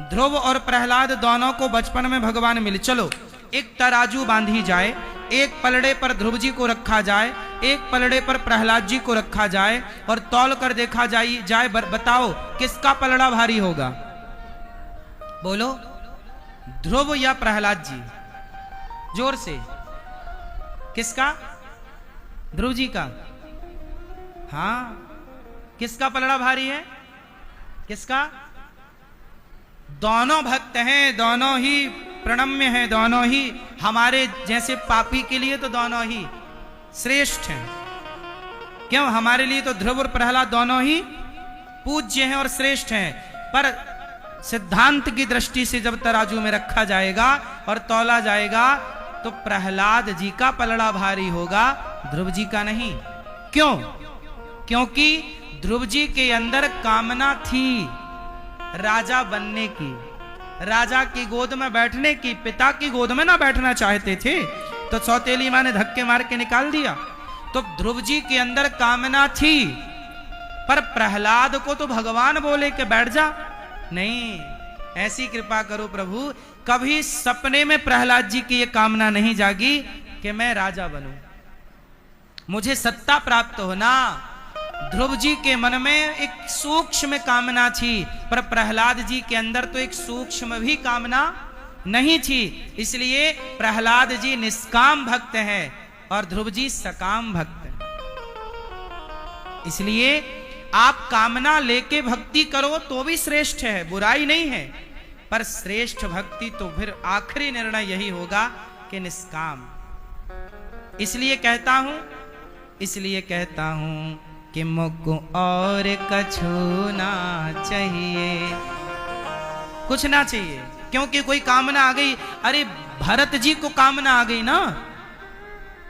ध्रुव और प्रहलाद दोनों को बचपन में भगवान मिले। चलो एक तराजू बांधी जाए, एक पलड़े पर ध्रुव जी को रखा जाए, एक पलड़े पर प्रहलाद जी को रखा जाए और तौल कर देखा जाए बताओ किसका पलड़ा भारी होगा? बोलो, ध्रुव या प्रहलाद जी? जोर से। किसका? ध्रुव जी का। हाँ, किसका पलड़ा भारी है? किसका? दोनों भक्त हैं, दोनों ही प्रणम्य हैं, दोनों ही हमारे जैसे पापी के लिए तो दोनों ही श्रेष्ठ हैं। क्यों? हमारे लिए तो ध्रुव और प्रहलाद दोनों ही पूज्य हैं और श्रेष्ठ हैं, पर सिद्धांत की दृष्टि से जब तराजू में रखा जाएगा और तौला जाएगा तो प्रहलाद जी का पलड़ा भारी होगा, ध्रुव जी का नहीं। क्यों? क्योंकि ध्रुव जी के अंदर कामना थी राजा बनने की, राजा की गोद में बैठने की। पिता की गोद में ना बैठना चाहते थे तो सौतेली मां ने धक्के मार के निकाल दिया। तो ध्रुव जी के अंदर कामना थी, पर प्रहलाद को तो भगवान बोले कि बैठ जा। नहीं, ऐसी कृपा करो प्रभु, कभी सपने में प्रहलाद जी की यह कामना नहीं जागी कि मैं राजा बनूं, मुझे सत्ता प्राप्त होना। ध्रुव जी के मन में एक सूक्ष्म कामना थी, पर प्रहलाद जी के अंदर तो एक सूक्ष्म भी कामना नहीं थी। इसलिए प्रहलाद जी निष्काम भक्त हैं और ध्रुव जी सकाम भक्त हैं। इसलिए आप कामना लेके भक्ति करो तो भी श्रेष्ठ है, बुराई नहीं है, पर श्रेष्ठ भक्ति तो फिर आखिरी निर्णय यही होगा कि निष्काम। इसलिए कहता हूं कि मुझको और कछु ना चाहिए, कुछ ना चाहिए। क्योंकि कोई कामना आ गई, अरे भरत जी को कामना आ गई ना,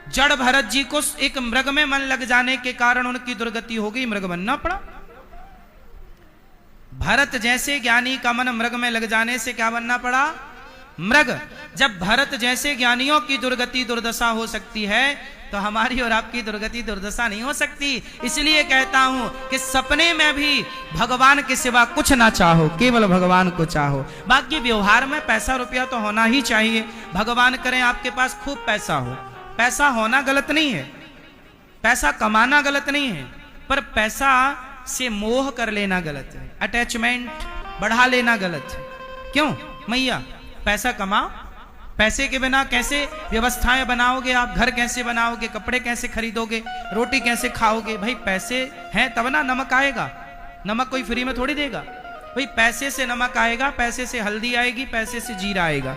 जड़ भरत जी को एक मृग में मन लग जाने के कारण उनकी दुर्गति हो गई, मृग बनना पड़ा। भरत जैसे ज्ञानी का मन मृग में लग जाने से क्या बनना पड़ा? मृग। जब भरत जैसे ज्ञानियों की दुर्गति दुर्दशा हो सकती है तो हमारी और आपकी दुर्गति दुर्दशा नहीं हो सकती। इसलिए कहता हूं कि सपने में भी भगवान के सिवा कुछ ना चाहो, केवल भगवान को चाहो। बाकी व्यवहार में पैसा रुपया तो होना ही चाहिए। भगवान करें आपके पास खूब पैसा हो, पैसा होना गलत नहीं है, पैसा कमाना गलत नहीं है, पर पैसा से मोह कर लेना गलत है, अटैचमेंट बढ़ा लेना गलत है। क्यों? मैया पैसा कमाओ, पैसे के बिना कैसे व्यवस्थाएं बनाओगे आप? घर कैसे बनाओगे? कपड़े कैसे खरीदोगे? रोटी कैसे खाओगे? भाई पैसे हैं तब ना नमक आएगा, नमक कोई फ्री में थोड़ी देगा। भाई पैसे से नमक आएगा, पैसे से हल्दी आएगी, पैसे से जीरा आएगा।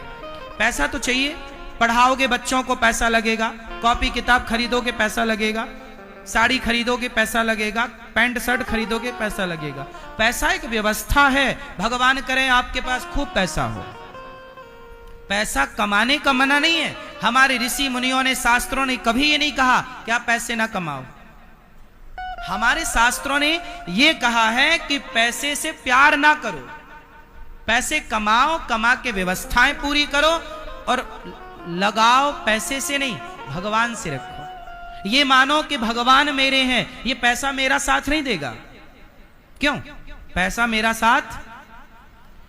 पैसा तो चाहिए। पढ़ाओगे बच्चों को पैसा लगेगा, कॉपी किताब खरीदोगे पैसा लगेगा, साड़ी खरीदोगे पैसा लगेगा, पैंट शर्ट खरीदोगे पैसा लगेगा। पैसा एक व्यवस्था है। भगवान करें आपके पास खूब पैसा हो, पैसा कमाने का मना नहीं है। हमारे ऋषि मुनियों ने, शास्त्रों ने कभी ये नहीं कहा कि आप पैसे ना कमाओ। हमारे शास्त्रों ने ये कहा है कि पैसे से प्यार ना करो, पैसे कमाओ, कमा के व्यवस्थाएं पूरी करो और लगाओ पैसे से नहीं, भगवान से रखो। ये मानो कि भगवान मेरे हैं, ये पैसा मेरा साथ नहीं देगा। क्यों? पैसा मेरा साथ।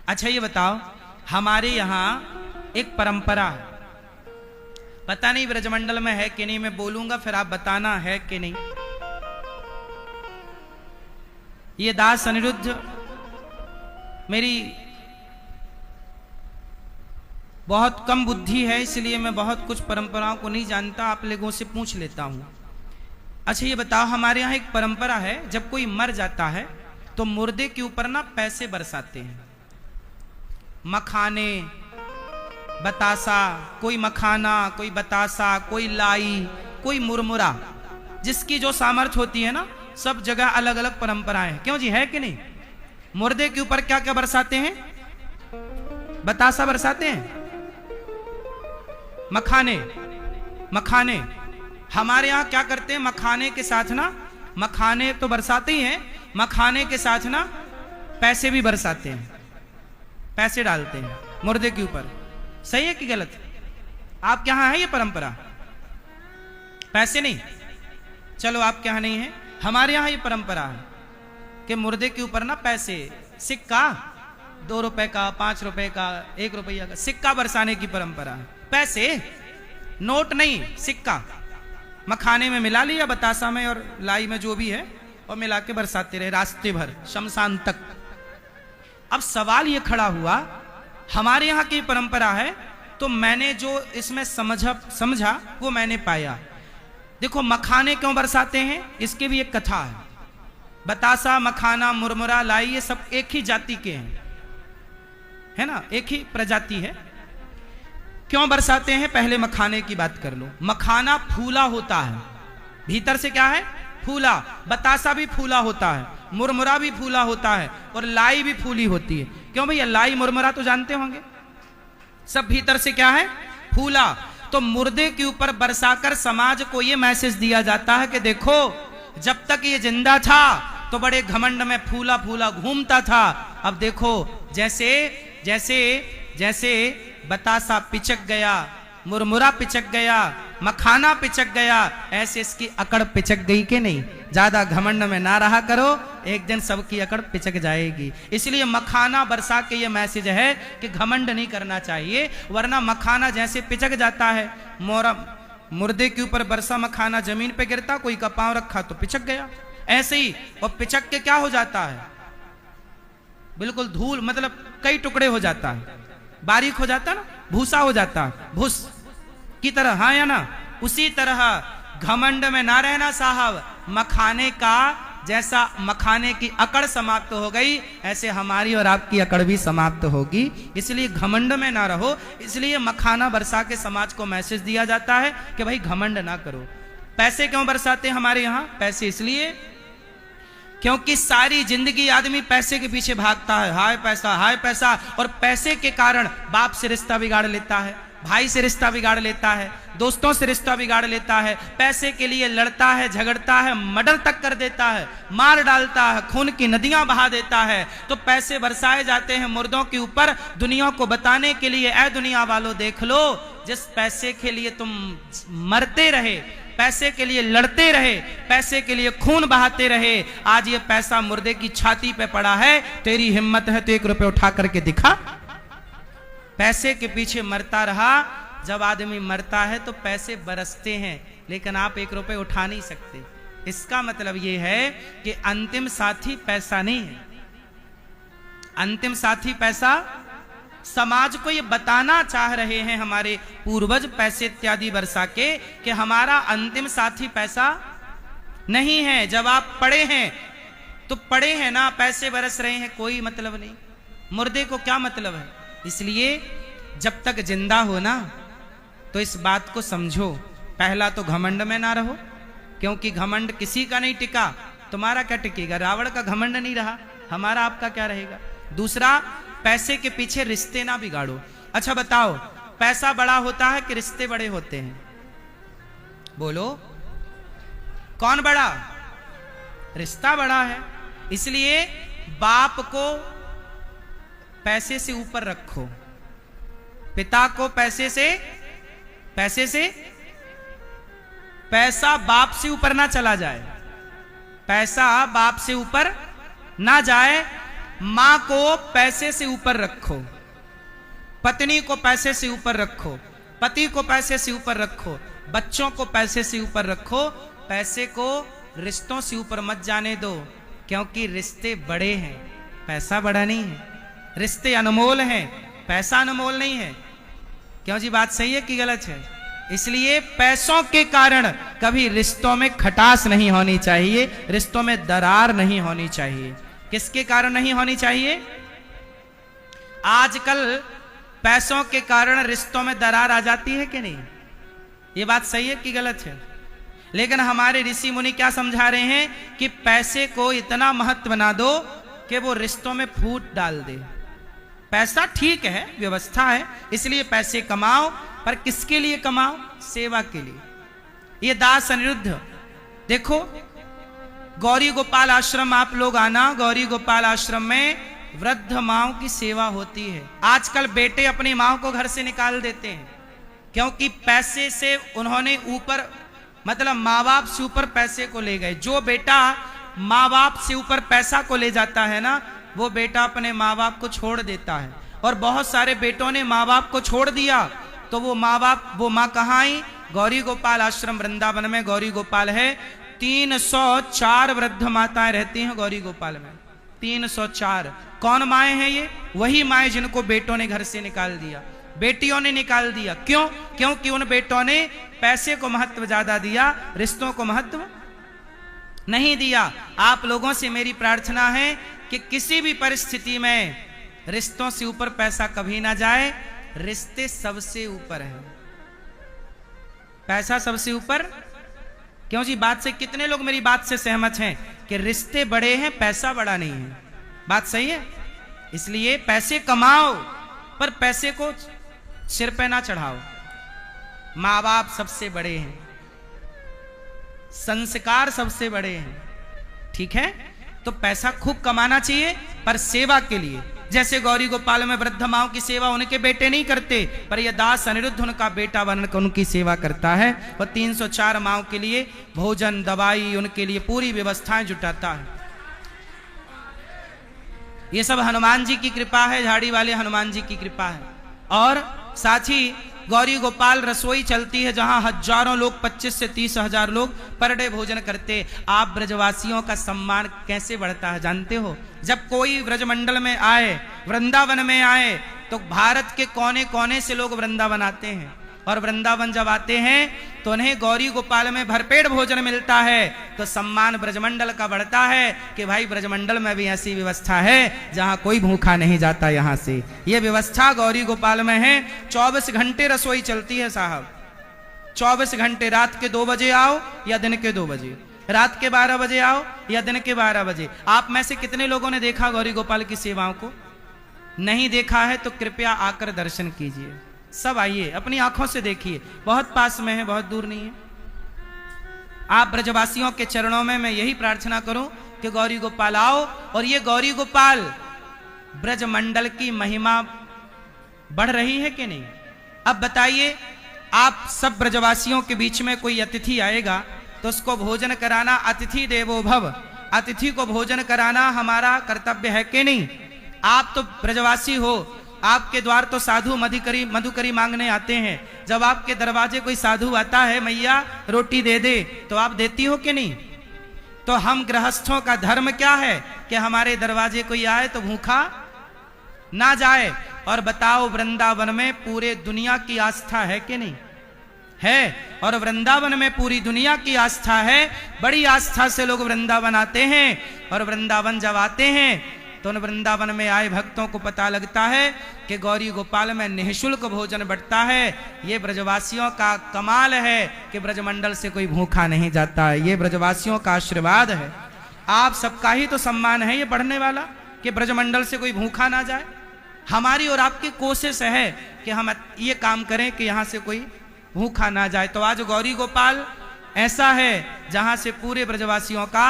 अच्छा ये बताओ, हमारे यहां एक परंपरा है, पता नहीं ब्रजमंडल में है कि नहीं, मैं बोलूंगा फिर आप बताना है कि नहीं। ये दास अनिरुद्ध मेरी बहुत कम बुद्धि है, इसलिए मैं बहुत कुछ परंपराओं को नहीं जानता, आप लोगों से पूछ लेता हूं। अच्छा ये बताओ, हमारे यहां एक परंपरा है, जब कोई मर जाता है तो मुर्दे के ऊपर ना पैसे बरसाते हैं, मखाने, बतासा, कोई मखाना, कोई बतासा, कोई लाई, कोई मुरमुरा, जिसकी जो सामर्थ्य होती है ना, सब जगह अलग अलग परंपराएं हैं। क्यों जी, है कि नहीं? मुर्दे के ऊपर क्या क्या बरसाते हैं? बतासा बरसाते हैं, मखाने। हमारे यहां क्या करते हैं? मखाने के साथ ना, मखाने तो बरसाते ही हैं, मखाने के साथ ना पैसे भी बरसाते हैं, पैसे डालते हैं मुर्दे के ऊपर। सही है कि गलत? आपके यहां है ये परंपरा? पैसे नहीं, चलो आपके यहां नहीं है, हमारे यहां ये परंपरा है कि मुर्दे के ऊपर ना पैसे, सिक्का, ₹2 का, ₹5 का, ₹1 का सिक्का बरसाने की परंपरा है। पैसे, नोट नहीं, सिक्का मखाने में मिला लिया, बतासा में और लाई में जो भी है, और मिला के बरसाते रहे रास्ते भर शमशान तक। अब सवाल ये खड़ा हुआ, हमारे यहाँ की परंपरा है, तो मैंने जो इसमें समझा वो मैंने पाया। देखो मखाने क्यों बरसाते हैं, इसके भी एक कथा है। बतासा, मखाना, मुरमुरा, लाई ये सब एक ही जाति के हैं, है ना, एक ही प्रजाति है। क्यों बरसाते हैं, पहले मखाने की बात कर लो। मखाना फूला होता है, भीतर से क्या है, फूला। बतासा भी फूला होता है, मुरमुरा भी फूला होता है, और लाई भी फूली होती है। क्यों भैया, लाई मुरमुरा तो जानते होंगे, सब भीतर से क्या है, फूला। तो मुर्दे के ऊपर बरसाकर समाज को यह मैसेज दिया जाता है कि देखो जब तक ये जिंदा था तो बड़े घमंड में फूला फूला घूमता था, अब देखो जैसे जैसे जैसे बतासा पिचक गया, मुरमुरा पिचक गया, मखाना पिचक गया, ऐसे इसकी अकड़ पिचक गई कि नहीं। ज्यादा घमंड में ना रहा करो, एक दिन सबकी अकड़ पिचक जाएगी। इसलिए मखाना बरसा के ये मैसेज है कि घमंड नहीं करना चाहिए, वरना मखाना जैसे पिचक जाता है, मुर्दे के ऊपर बरसा मखाना जमीन पे गिरता, कोई का पांव रखा तो पिचक गया, ऐसे ही। और पिचक के क्या हो जाता है, बिल्कुल धूल, मतलब कई टुकड़े हो जाता है, बारीक हो जाता ना, भूसा हो जाता है, भूस की तरह, हाँ या ना। उसी तरह घमंड में ना रहना साहब, मखाने का जैसा मखाने की अकड़ समाप्त हो गई, ऐसे हमारी और आपकी अकड़ भी समाप्त होगी। इसलिए घमंड में ना रहो, इसलिए मखाना बरसा के समाज को मैसेज दिया जाता है कि भाई घमंड ना करो। पैसे क्यों बरसाते हैं हमारे यहाँ, पैसे इसलिए क्योंकि सारी जिंदगी आदमी पैसे के पीछे भागता है, हाय पैसा हाय पैसा, और पैसे के कारण बाप से रिश्ता बिगाड़ लेता है, भाई से रिश्ता बिगाड़ लेता है, दोस्तों से रिश्ता बिगाड़ लेता है, पैसे के लिए लड़ता है, झगड़ता है, मर्डर तक कर देता है, मार डालता है, खून की नदियां बहा देता है। तो पैसे बरसाए जाते हैं मुर्दों के ऊपर, दुनिया को बताने के लिए, ऐ दुनिया वालों देख लो, जिस पैसे के लिए तुम मरते रहे, पैसे के लिए लड़ते रहे, पैसे के लिए खून बहाते रहे, आज ये पैसा मुर्दे की छाती पे पड़ा है, तेरी हिम्मत है तो ₹1 उठा करके दिखा। पैसे के पीछे मरता रहा, जब आदमी मरता है तो पैसे बरसते हैं, लेकिन आप ₹1 उठा नहीं सकते। इसका मतलब यह है कि अंतिम साथी पैसा नहीं है, अंतिम साथी पैसा। समाज को ये बताना चाह रहे हैं हमारे पूर्वज पैसे इत्यादि बरसा के कि हमारा अंतिम साथी पैसा नहीं है। जब आप पड़े हैं तो पड़े हैं ना, पैसे बरस रहे हैं, कोई मतलब नहीं, मुर्दे को क्या मतलब है। इसलिए जब तक जिंदा हो ना तो इस बात को समझो, पहला तो घमंड में ना रहो, क्योंकि घमंड किसी का नहीं टिका, तुम्हारा क्या टिकेगा, रावण का घमंड नहीं रहा, हमारा आपका क्या रहेगा। दूसरा, पैसे के पीछे रिश्ते ना बिगाड़ो। अच्छा बताओ, पैसा बड़ा होता है कि रिश्ते बड़े होते हैं, बोलो कौन बड़ा, रिश्ता बड़ा है। इसलिए बाप को पैसे से ऊपर रखो, पिता को पैसे से पैसा बाप से ऊपर ना चला जाए, पैसा बाप से ऊपर ना जाए। मां को पैसे से ऊपर रखो, पत्नी को पैसे से ऊपर रखो, पति को पैसे से ऊपर रखो, बच्चों को पैसे से ऊपर रखो। पैसे को रिश्तों से ऊपर मत जाने दो, क्योंकि रिश्ते बड़े हैं, पैसा बड़ा नहीं है। रिश्ते अनमोल हैं, पैसा अनमोल नहीं है। क्यों जी, बात सही है कि गलत है। इसलिए पैसों के कारण कभी रिश्तों में खटास नहीं होनी चाहिए, रिश्तों में दरार नहीं होनी चाहिए। किसके कारण नहीं होनी चाहिए, आजकल पैसों के कारण रिश्तों में दरार आ जाती है कि नहीं, ये बात सही है कि गलत है। लेकिन हमारे ऋषि मुनि क्या समझा रहे हैं कि पैसे को इतना महत्व ना दो कि वो रिश्तों में फूट डाल दे। पैसा ठीक है, व्यवस्था है, इसलिए पैसे कमाओ, पर किसके लिए कमाओ, सेवा के लिए। ये दास अनिरुद्ध, देखो गौरी गोपाल आश्रम आप लोग आना, गौरी गोपाल आश्रम में वृद्ध माओं की सेवा होती है। आजकल बेटे अपनी माओ को घर से निकाल देते हैं, क्योंकि पैसे से उन्होंने ऊपर, मतलब माँ बाप से ऊपर पैसे को ले गए। जो बेटा माँ बाप से ऊपर पैसा को ले जाता है ना, वो बेटा अपने माँ बाप को छोड़ देता है। और बहुत सारे बेटों ने माँ बाप को छोड़ दिया, तो वो माँ कहाँ आई? गौरी गोपाल आश्रम वृंदावन में गौरी गोपाल है। 304 वृद्ध माताएं रहती हैं गौरी गोपाल में, 304। कौन माएँ हैं ये? वही माएँ जिनको बेटों ने घर से निकाल दिया, बेटियों ने निकाल दिया। क्यों? क्योंकि उन बेटों ने पैसे को महत्व ज्यादा दिया, रिश्तों को महत्व नहीं दिया। आप लोगों से मेरी प्रार्थना है कि किसी भी परिस्थिति में रिश्तों से ऊपर पैसा कभी ना जाए। रिश्ते सबसे ऊपर है, पैसा सबसे ऊपर। क्यों जी? बात से कितने लोग मेरी बात से सहमत हैं कि रिश्ते बड़े हैं, पैसा बड़ा नहीं है? बात सही है। इसलिए पैसे कमाओ, पर पैसे को सिर पे ना चढ़ाओ। माँ बाप सबसे बड़े हैं, संस्कार सबसे बड़े हैं, ठीक है? तो पैसा खूब कमाना चाहिए, पर सेवा के लिए। जैसे गौरी गोपाल में वृद्ध माओं की सेवा उनके बेटे नहीं करते, पर यह दास अनिरुद्ध उनका बेटा बनकर उनकी सेवा करता है। वह 304 माओं के लिए भोजन, दवाई, उनके लिए पूरी व्यवस्थाएं जुटाता है। ये सब हनुमान जी की कृपा है, झाड़ी वाले हनुमान जी की कृपा है। और साथ ही गौरी गोपाल रसोई चलती है, जहां हजारों लोग, 25 से 30 हजार लोग पर डे भोजन करते। आप ब्रजवासियों का सम्मान कैसे बढ़ता है जानते हो? जब कोई ब्रजमंडल में आए, वृंदावन में आए, तो भारत के कोने कोने से लोग वृंदावन आते हैं। और वृंदावन जब आते हैं तो उन्हें गौरी गोपाल में भरपेट भोजन मिलता है, तो सम्मान ब्रजमंडल का बढ़ता है कि भाई ब्रजमंडल में भी ऐसी व्यवस्था है जहां कोई भूखा नहीं जाता। यहां से ये व्यवस्था गौरी गोपाल में है। 24 घंटे रसोई चलती है साहब, 24 घंटे। रात के 2 बजे आओ या दिन के 2 बजे, रात के 12 बजे आओ या दिन के 12 बजे। आप में से कितने लोगों ने देखा गौरी गोपाल की सेवाओं को? नहीं देखा है तो कृपया आकर दर्शन कीजिए। सब आइए, अपनी आंखों से देखिए, बहुत पास में है, बहुत दूर नहीं है। आप ब्रजवासियों के चरणों में मैं यही प्रार्थना करूं कि गौरी गोपाल आओ, और ये गौरी गोपाल ब्रजमंडल की महिमा बढ़ रही है कि नहीं? अब बताइए, आप सब ब्रजवासियों के बीच में कोई अतिथि आएगा तो उसको भोजन कराना, अतिथि देवो भव, अतिथि को भोजन कराना हमारा कर्तव्य है कि नहीं? आप तो ब्रजवासी हो, आपके द्वार तो साधु मधुकरी मांगने आते हैं। जब आपके दरवाजे कोई साधु आता है, मैया रोटी दे दे, तो आप देती हो कि नहीं? तो हम गृहस्थों का धर्म क्या है कि हमारे दरवाजे कोई आए तो भूखा ना जाए। और बताओ, वृंदावन में पूरे दुनिया की आस्था है कि नहीं? है। और वृंदावन में पूरी दुनिया की आस्था है, बड़ी आस्था से लोग वृंदावन आते हैं। और वृंदावन जब आते हैं तो उन वृंदावन में आए भक्तों को पता लगता है कि गौरी गोपाल में निःशुल्क भोजन बढ़ता है। ये ब्रजवासियों का कमाल है कि ब्रजमंडल से कोई भूखा नहीं जाता है। ये ब्रजवासियों का आशीर्वाद है। आप सबका ही तो सम्मान है ये बढ़ने वाला कि ब्रजमंडल से कोई भूखा ना जाए। हमारी और आपकी कोशिश है कि हम ये काम करें कि यहाँ से कोई भूखा ना जाए। तो आज गौरी गोपाल ऐसा है जहां से पूरे ब्रजवासियों का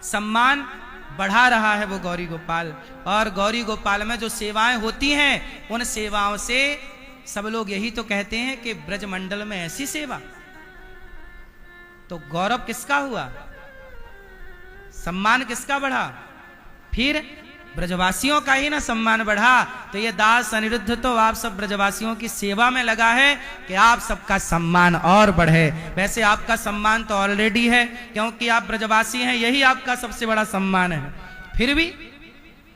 सम्मान बढ़ा रहा है वो गौरी गोपाल। और गौरी गोपाल में जो सेवाएं होती हैं, उन सेवाओं से सब लोग यही तो कहते हैं कि ब्रजमंडल में ऐसी सेवा, तो गौरव किसका हुआ? सम्मान किसका बढ़ा? फिर ब्रजवासियों का ही ना सम्मान बढ़ा। तो ये दास अनिरुद्ध तो आप सब ब्रजवासियों की सेवा में लगा है कि आप सबका सम्मान और बढ़े। वैसे आपका सम्मान तो ऑलरेडी है, क्योंकि आप ब्रजवासी हैं, यही आपका सबसे बड़ा सम्मान है। फिर भी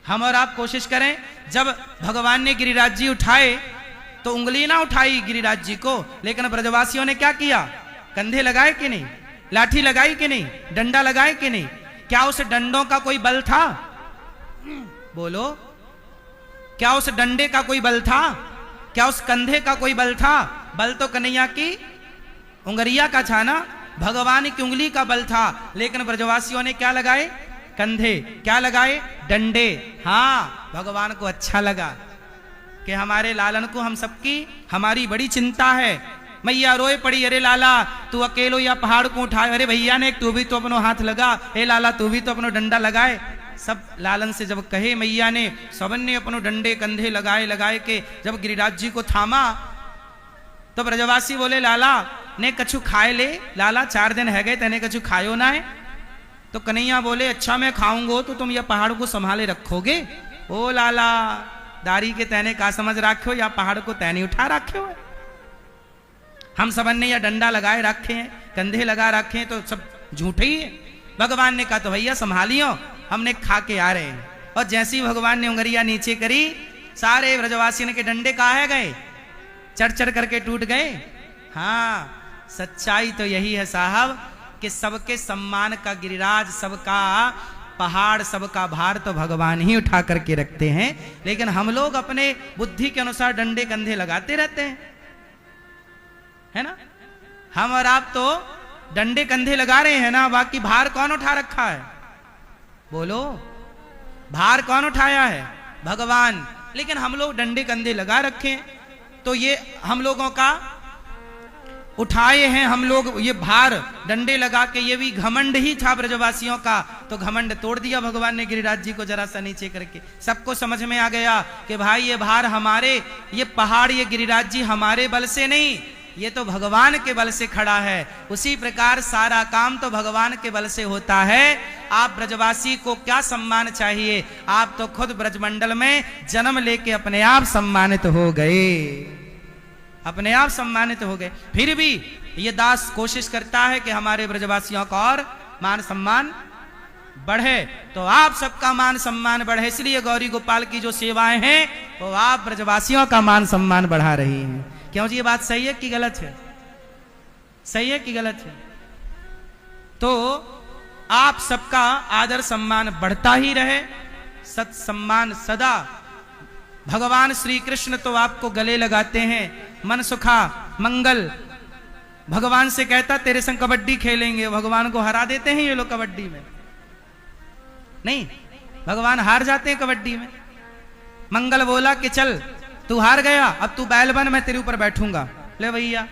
हम और आप कोशिश करें, जब भगवान ने गिरिराज जी उठाए तो उंगली ना उठाई गिरिराज जी को, लेकिन ब्रजवासियों ने क्या किया? कंधे लगाए कि नहीं? लाठी लगाई कि नहीं? डंडा लगाए कि नहीं? क्या उस डंडों का कोई बल था? बोलो, क्या उस डंडे का कोई बल था? क्या उस कंधे का कोई बल था? बल तो कन्हैया की उंगलिया का था ना, भगवान की उंगली का बल था। लेकिन ब्रजवासियों ने क्या लगाए? कंधे। क्या लगाए? डंडे। हाँ, भगवान को अच्छा लगा कि हमारे लालन को हम सबकी, हमारी बड़ी चिंता है। मैया रोए पड़ी, अरे लाला तू अकेलो या पहाड़ को उठाए। अरे भैया ने तू भी तो अपनो हाथ लगा, हे लाला तू भी तो अपनो डंडा लगाए। सब लालन से जब कहे मैया ने, सबन ने अपनो डंडे कंधे लगाए के जब गिरिराज जी को थामा, तो ब्रजवासी बोले लाला ने कछु खाए ले। लाला 4 दिन है गए तेने कछु खायो ना है? तो कन्हैया बोले अच्छा मैं खाऊंगा तो तुम यह पहाड़ को संभाले रखोगे? ओ लाला, दारी के तैने का समझ राख्यो या पहाड़ को तैने उठा राख्यो है? हम सबन ने या डंडा लगाए रखे हैं, कंधे लगा रखे हैं, तो सब झूठे ही है। भगवान ने कहा तो भैया संभालियो, हमने खा के आ रहे हैं। और जैसी भगवान ने उंगलियां नीचे करी, सारे ब्रजवासियों के डंडे कहाँ गए? चढ़ चढ़ करके टूट गए। हाँ, सच्चाई तो यही है साहब कि सबके सम्मान का गिरिराज, सबका पहाड़, सबका भार तो भगवान ही उठा करके रखते हैं। लेकिन हम लोग अपने बुद्धि के अनुसार डंडे कंधे लगाते रहते हैं, है ना? हम और आप तो डंडे कंधे लगा रहे हैं ना, बाकी भार कौन उठा रखा है? बोलो, भार कौन उठाया है? भगवान। लेकिन हम लोग डंडे कंधे लगा रखे हैं, तो ये हम लोगों का उठाए हैं हम लोग ये भार डंडे लगा के। ये भी घमंड ही था ब्रजवासियों का, तो घमंड तोड़ दिया भगवान ने गिरिराज जी को जरा सा नीचे करके। सबको समझ में आ गया कि भाई ये भार हमारे, ये पहाड़, ये गिरिराज जी हमारे बल से नहीं, ये तो भगवान के बल से खड़ा है। उसी प्रकार सारा काम तो भगवान के बल से होता है। आप ब्रजवासी को क्या सम्मान चाहिए? आप तो खुद ब्रजमंडल में जन्म लेके अपने आप सम्मानित हो गए, अपने आप सम्मानित हो गए। फिर भी ये दास कोशिश करता है कि हमारे ब्रजवासियों का और मान सम्मान बढ़े, तो आप सबका मान सम्मान बढ़े। इसलिए गौरी गोपाल की जो सेवाएं हैं वो आप ब्रजवासियों का मान सम्मान बढ़ा रही हैं। क्यों जी, ये बात सही है कि गलत है? सही है कि गलत है? तो आप सबका आदर सम्मान बढ़ता ही रहे, सत सम्मान सदा। भगवान श्री कृष्ण तो आपको गले लगाते हैं, मन सुखा मंगल। भगवान से कहता तेरे संग कबड्डी खेलेंगे, भगवान को हरा देते हैं ये लोग कबड्डी में। नहीं, भगवान हार जाते हैं कबड्डी में। मंगल बोला कि चल तू हार गया, अब तू बैल बन, मैं तेरे ऊपर बैठूंगा। ले भैया,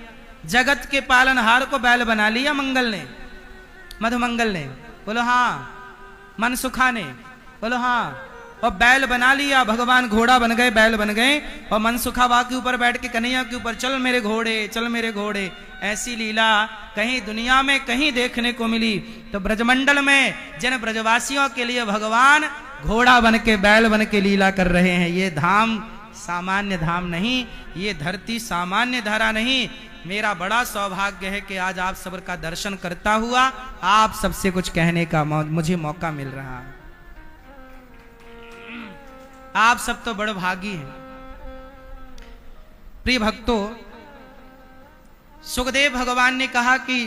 जगत के पालनहार को बैल बना लिया मंगल ने, मधुमंगल ने। बोलो हाँ, मन सुखा ने बोलो हाँ, और बैल बना लिया। भगवान घोड़ा बन गए, बैल बन गए, और मनसुखा बा के ऊपर बैठ के कन्हैया के ऊपर चल मेरे घोड़े, चल मेरे घोड़े। ऐसी लीला कहीं दुनिया में कहीं देखने को मिली? तो ब्रजमंडल में जिन ब्रजवासियों के लिए भगवान घोड़ा बन के, बैल बन के लीला कर रहे हैं, ये धाम सामान्य धाम नहीं, ये धरती सामान्य धरा नहीं। मेरा बड़ा सौभाग्य है कि आज आप सबका दर्शन करता हुआ आप सबसे कुछ कहने का मुझे मौका मिल रहा है। आप सब तो बड़े भागी हैं। प्रिय भक्तों, सुखदेव भगवान ने कहा कि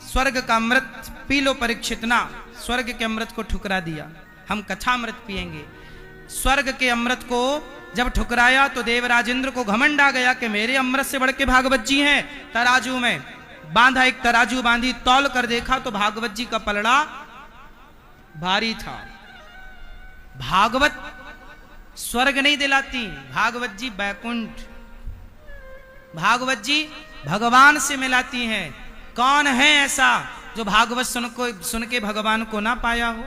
स्वर्ग का अमृत पी लो परीक्षित ना। स्वर्ग के अमृत को ठुकरा दिया, हम कथामृत पिएंगे। स्वर्ग के अमृत को जब ठुकराया तो देवराज इंद्र को घमंड आ गया कि मेरे अमृत से बढ़ के भागवत जी हैं। तराजू में बांधा, एक तराजू बांधी, तौल कर देखा तो भागवत जी का पलड़ा भारी था। भागवत स्वर्ग नहीं दिलाती, भागवत जी बैकुंठ, भागवत जी भगवान से मिलाती हैं। कौन है ऐसा जो भागवत सुन के भगवान को ना पाया हो?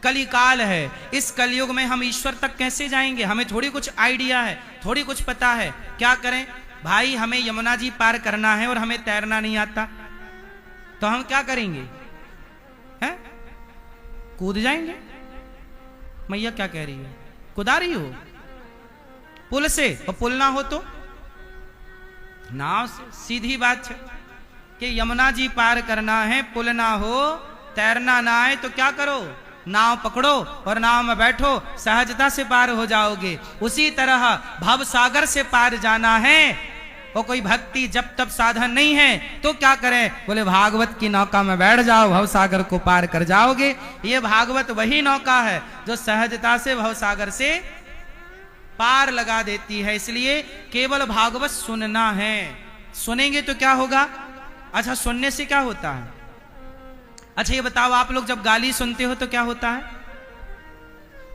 कलिकाल है, इस कलयुग में हम ईश्वर तक कैसे जाएंगे? हमें थोड़ी कुछ आइडिया है, थोड़ी कुछ पता है। क्या करें भाई, हमें यमुना जी पार करना है और हमें तैरना नहीं आता, तो हम क्या करेंगे? हैं? कूद जाएंगे। मैया क्या कह रही है? कुदा रही हो पुल से, और पुल ना हो तो नाव से। सीधी बात है कि यमुना जी पार करना है, पुल ना हो, तैरना ना आए तो क्या करो? नाव पकड़ो और नाव में बैठो, सहजता से पार हो जाओगे। उसी तरह भव सागर से पार जाना है, और कोई भक्ति जब तब साधन नहीं है तो क्या करें? बोले भागवत की नौका में बैठ जाओ, भव सागर को पार कर जाओगे। ये भागवत वही नौका है जो सहजता से भव सागर से पार लगा देती है। इसलिए केवल भागवत सुनना है। सुनेंगे तो क्या होगा? अच्छा, सुनने से क्या होता है? अच्छा ये बताओ, आप लोग जब गाली सुनते हो तो क्या होता है?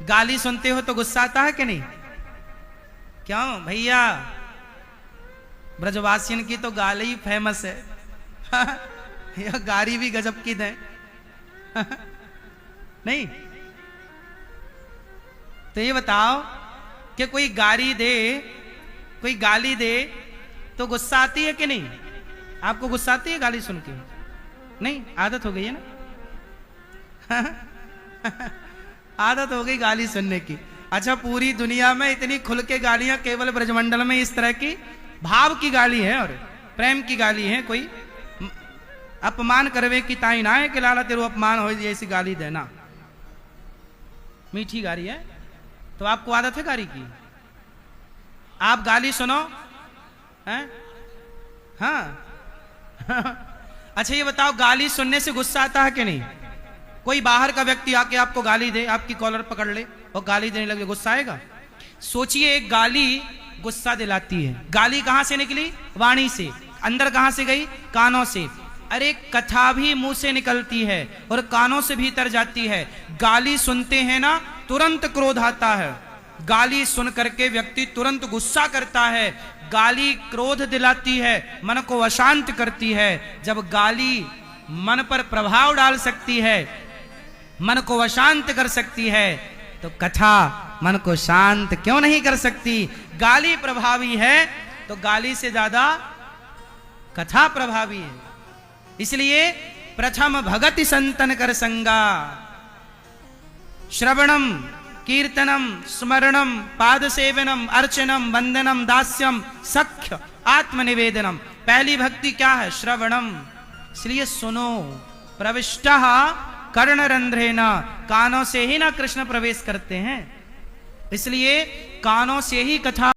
गाली सुनते हो तो गुस्सा आता है कि नहीं? क्यों भैया? ब्रजवासियन की तो गाली ही फेमस है। यह गाली भी गजब की दें। नहीं तो ये बताओ कि कोई गाली दे, कोई गाली दे तो गुस्सा आती है कि नहीं? आपको गुस्सा आती है गाली सुन के? नहीं, आदत हो गई है ना। आदत हो गई गाली सुनने की। अच्छा, पूरी दुनिया में इतनी खुल के गालियां केवल ब्रजमंडल में इस तरह की भाव की गाली है और प्रेम की गाली है। कोई अपमान करवे की ताई ना है कि लाला तेरो अपमान हो ऐसी गाली देना। मीठी गाली है। तो आपको आदत है गाली की? आप गाली सुनो हैं? हाँ। अच्छा ये बताओ, गाली सुनने से गुस्सा आता है कि नहीं? कोई बाहर का व्यक्ति आके आपको गाली दे, आपकी कॉलर पकड़ ले और गाली देने लगे, गुस्सा आएगा? सोचिए, एक गाली गुस्सा दिलाती है। गाली कहां से निकली? वाणी से। अंदर कहां से गई? कानों से। अरे कथा भी मुंह से निकलती है और कानों से भीतर जाती है। गाली सुनते हैं ना, तुरंत क्रोध आता है। गाली सुन करके व्यक्ति तुरंत गुस्सा करता है। गाली क्रोध दिलाती है, मन को अशांत करती है। जब गाली मन पर प्रभाव डाल सकती है, मन को अशांत कर सकती है, तो कथा मन को शांत क्यों नहीं कर सकती? गाली प्रभावी है तो गाली से ज्यादा कथा प्रभावी है। इसलिए प्रथम भगति संतन कर संगा, श्रवणम कीर्तनम स्मरणम पाद सेवनम अर्चनम वंदनम दास्यम सख्य आत्मनिवेदनम। पहली भक्ति क्या है? श्रवणम। इसलिए सुनो। प्रविष्टः कर्णरंध्रेण, कानों से ही ना कृष्ण प्रवेश करते हैं, इसलिए कानों से ही कथा